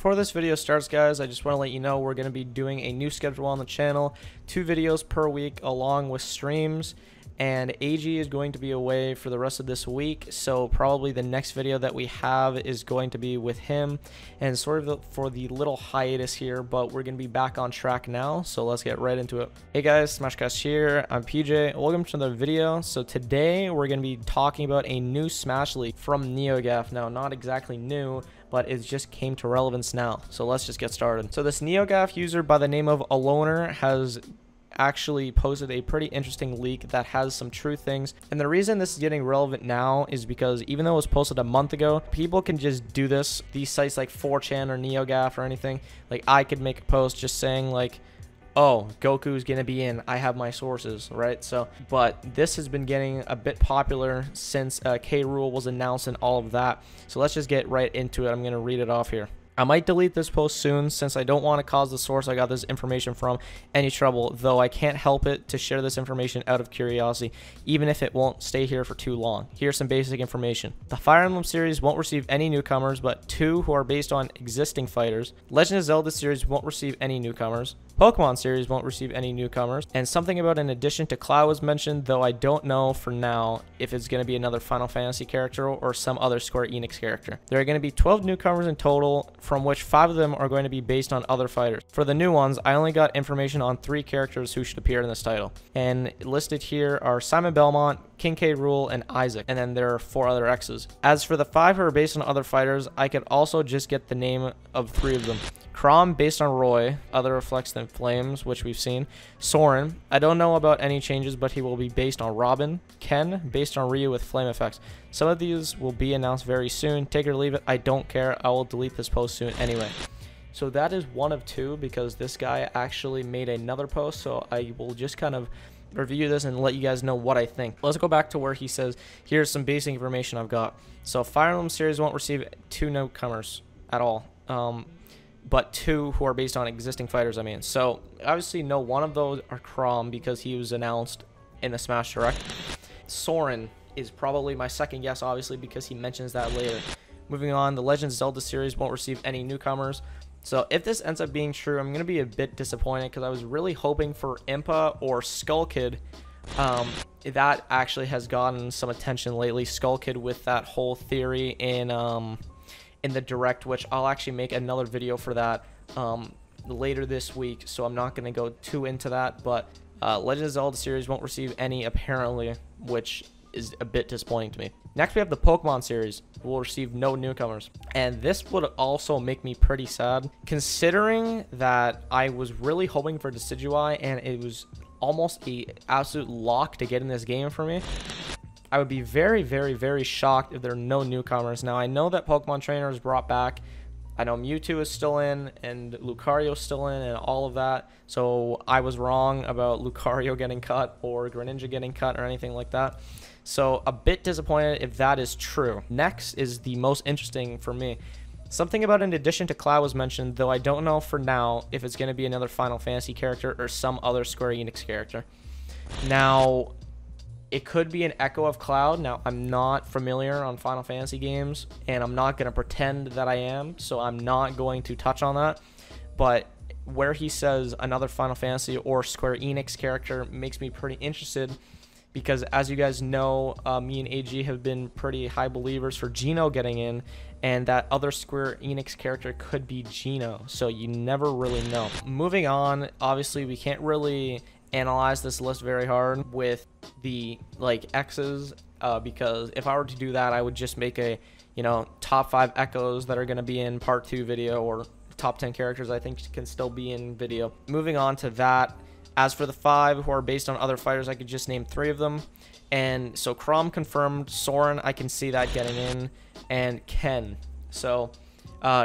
before this video starts, guys, I just want to let you know we're going to be doing a new schedule on the channel, 2 videos per week along with streams. And AG is going to be away for the rest of this week, so probably the next video that we have is going to be with him, and sort of for the little hiatus here, but we're going to be back on track now, so let's get right into it. Hey guys, Smashcast here, I'm PJ, welcome to another video. So today we're going to be talking about a new Smash League from NeoGaf. Now, not exactly new, but it just came to relevance now, so let's just get started. So this NeoGaf user by the name of Aloner has actually posted a pretty interesting leak that has some true things, and the reason this is getting relevant now is because even though it was posted a month ago, people can just do this. These sites like 4chan or NeoGaf or anything, like I could make a post just saying like, oh, Goku's gonna be in, I have my sources, right? So, but this has been getting a bit popular since K Rule was announced and all of that, so let's just get right into it. I'm gonna read it off here. I might delete this post soon since I don't want to cause the source I got this information from any trouble, though I can't help it to share this information out of curiosity, even if it won't stay here for too long. Here's some basic information. The Fire Emblem series won't receive any newcomers, but 2 who are based on existing fighters. Legend of Zelda series won't receive any newcomers. Pokemon series won't receive any newcomers, and something about an addition to Cloud was mentioned, though I don't know for now if it's going to be another Final Fantasy character or some other Square Enix character. There are going to be 12 newcomers in total, from which 5 of them are going to be based on other fighters. For the new ones, I only got information on 3 characters who should appear in this title, and listed here are Simon Belmont, King K. Rool, and Isaac, and then there are 4 other X's. As for the 5 who are based on other fighters, I could also just get the name of 3 of them. Crom, based on Roy, other reflects than Flames, which we've seen. Soren, I don't know about any changes, but he will be based on Robin. Ken, based on Ryu with flame effects. Some of these will be announced very soon. Take it or leave it, I don't care. I will delete this post soon anyway. So that is one of 2, because this guy actually made another post, so I will just kind of review this and let you guys know what I think. Let's go back to where he says, here's some basic information I've got. So Fire Emblem series won't receive 2 newcomers at all. But 2 who are based on existing fighters, I mean. So, obviously, no one of those are Crom because he was announced in the Smash Direct. Soren is probably my second guess, obviously, because he mentions that later. Moving on, the Legend of Zelda series won't receive any newcomers. So, if this ends up being true, I'm going to be a bit disappointed because I was really hoping for Impa or Skull Kid. That actually has gotten some attention lately. Skull Kid with that whole theory in the Direct, which I'll actually make another video for that later this week, so I'm not going to go too into that, but Legend of Zelda series won't receive any apparently, which is a bit disappointing to me. Next we have the Pokemon series, who will receive no newcomers, and this would also make me pretty sad, considering that I was really hoping for Decidueye and it was almost a absolute lock to get in this game for me. I would be very, very, very shocked if there are no newcomers. Now, I know that Pokemon Trainer is brought back. I know Mewtwo is still in, and Lucario is still in, and all of that. So, I was wrong about Lucario getting cut, or Greninja getting cut, or anything like that. So, a bit disappointed if that is true. Next is the most interesting for me. Something about an addition to Cloud was mentioned, though I don't know for now if it's going to be another Final Fantasy character or some other Square Enix character. Now, it could be an echo of Cloud. Now, I'm not familiar on Final Fantasy games, and I'm not going to pretend that I am, so I'm not going to touch on that. But where he says another Final Fantasy or Square Enix character makes me pretty interested, because as you guys know, me and AG have been pretty high believers for Geno getting in, and that other Square Enix character could be Geno, so you never really know. Moving on, obviously we can't really analyze this list very hard with the X's, because if I were to do that, I would just make a top 5 echoes that are going to be in part 2 video, or top 10 characters I think can still be in video. Moving on to that, as for the 5 who are based on other fighters, I could just name 3 of them. And so Crom confirmed, Soren I can see that getting in, and Ken. So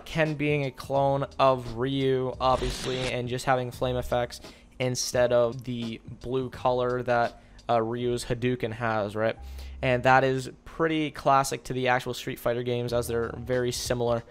Ken being a clone of Ryu, obviously, and just having flame effects instead of the blue color that Ryu's Hadouken has, right? And that is pretty classic to the actual Street Fighter games, as they're very similar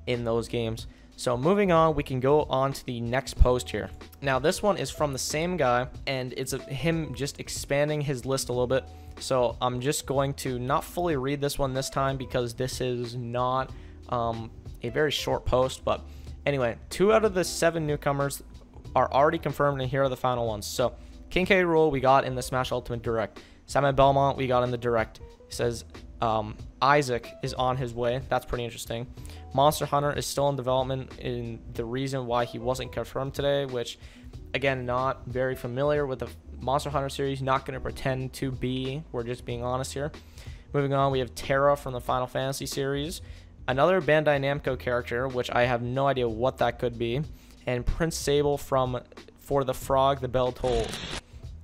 in those games. So moving on, we can go on to the next post here. Now this one is from the same guy, and it's him just expanding his list a little bit. So I'm just going to not fully read this one this time, because this is not a very short post, but Anyway, 2 out of the 7 newcomers are already confirmed, and here are the final ones. So, King K. Rool we got in the Smash Ultimate Direct. Simon Belmont we got in the Direct. It says Isaac is on his way. That's pretty interesting. Monster Hunter is still in development, in the reason why he wasn't confirmed today, which, again, not very familiar with the Monster Hunter series. Not going to pretend to be. We're just being honest here. Moving on, we have Terra from the Final Fantasy series. Another Bandai Namco character, which I have no idea what that could be. And Prince Sable from For the Frog, the Bell Tolls.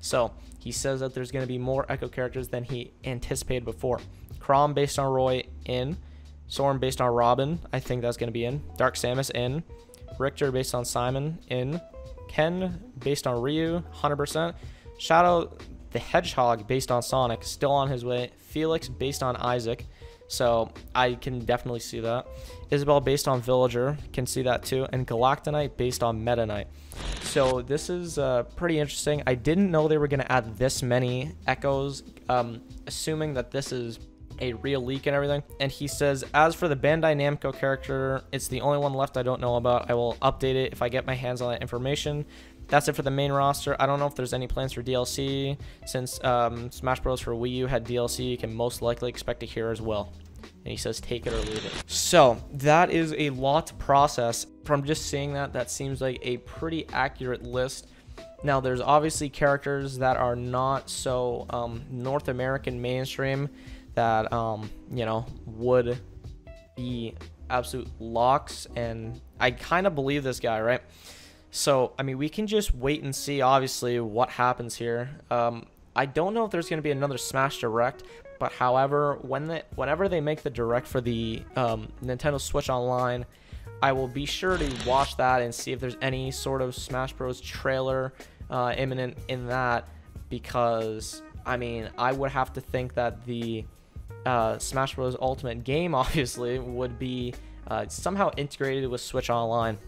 So, he says that there's going to be more Echo characters than he anticipated before. Chrom based on Roy, in. Soren based on Robin, I think that's going to be in. Dark Samus, in. Richter based on Simon, in. Ken based on Ryu, 100%. Shadow the Hedgehog based on Sonic, still on his way. Felix based on Isaac, so I can definitely see that. Isabelle based on Villager, can see that too. And Galactonite based on Meta Knight. So this is pretty interesting. I didn't know they were going to add this many Echoes, assuming that this is a real leak and everything. And he says, as for the Bandai Namco character, it's the only one left I don't know about. I will update it if I get my hands on that information. That's it for the main roster. I don't know if there's any plans for DLC. Since Smash Bros. For Wii U had DLC, you can most likely expect to hear as well. And he says, take it or leave it. So that is a lot to process. From just seeing that, that seems like a pretty accurate list. Now, there's obviously characters that are not so North American mainstream that, you know, would be absolute locks. And I kind of believe this guy, right? So, I mean, we can just wait and see, obviously, what happens here. I don't know if there's going to be another Smash Direct, but however, whenever they make the Direct for the Nintendo Switch Online, I will be sure to watch that and see if there's any sort of Smash Bros. Trailer imminent in that, because, I mean, I would have to think that the Smash Bros. Ultimate game, obviously, would be somehow integrated with Switch Online.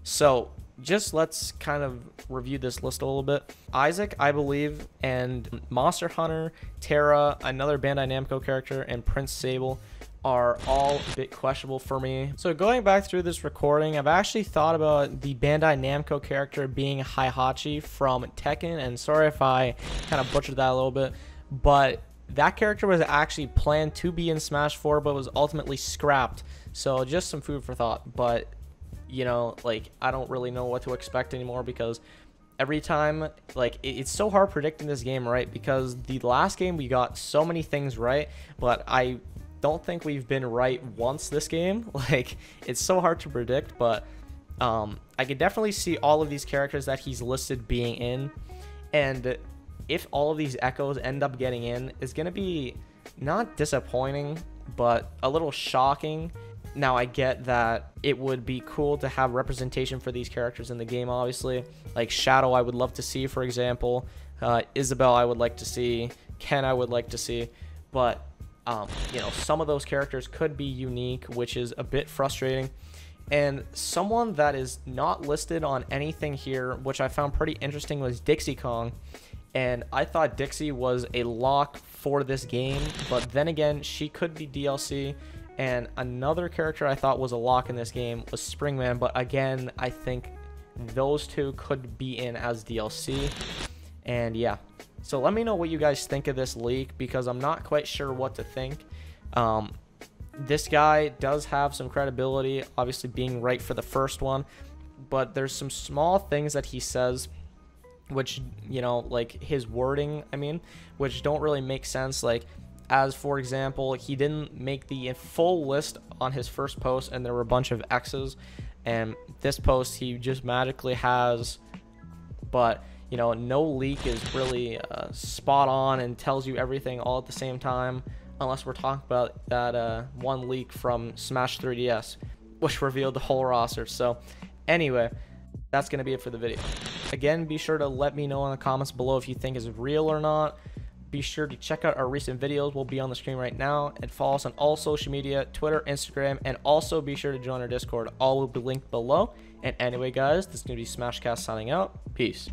So, just let's kind of review this list a little bit. Isaac, I believe, and Monster Hunter, Terra, another Bandai Namco character, and Prince Sable are all a bit questionable for me. So going back through this recording, I've actually thought about the Bandai Namco character being Heihachi from Tekken, and sorry if I kind of butchered that a little bit, but that character was actually planned to be in Smash 4, but was ultimately scrapped. So just some food for thought, but you know, like, I don't really know what to expect anymore, because every time, like, it's so hard predicting this game, right? Because the last game we got so many things right, but I don't think we've been right once this game. Like, it's so hard to predict, but I could definitely see all of these characters that he's listed being in, and if all of these Echoes end up getting in, it's gonna be not disappointing, but a little shocking. Now, I get that it would be cool to have representation for these characters in the game, obviously. Like Shadow, I would love to see, for example. Isabelle, I would like to see. Ken, I would like to see. But, you know, some of those characters could be unique, which is a bit frustrating. And someone that is not listed on anything here, which I found pretty interesting, was Dixie Kong. And I thought Dixie was a lock for this game, but then again, she could be DLC. And another character I thought was a lock in this game was Springman, but again, I think those two could be in as DLC. And yeah, so let me know what you guys think of this leak, because I'm not quite sure what to think. This guy does have some credibility, obviously being right for the first one, but there's some small things that he says which, you know, like his wording, I mean, which don't really make sense. Like, as for example, he didn't make the full list on his first post, and there were a bunch of X's, and this post he just magically has. But, you know, no leak is really spot on and tells you everything all at the same time, unless we're talking about that one leak from Smash 3DS, which revealed the whole roster. So anyway, that's going to be it for the video. Again, be sure to let me know in the comments below if you think it's real or not. Be sure to check out our recent videos. Will be on the screen right now. And follow us on all social media, Twitter, Instagram, and also be sure to join our Discord. All will be linked below. And anyway, guys, this is going to be Smashcast signing out. Peace.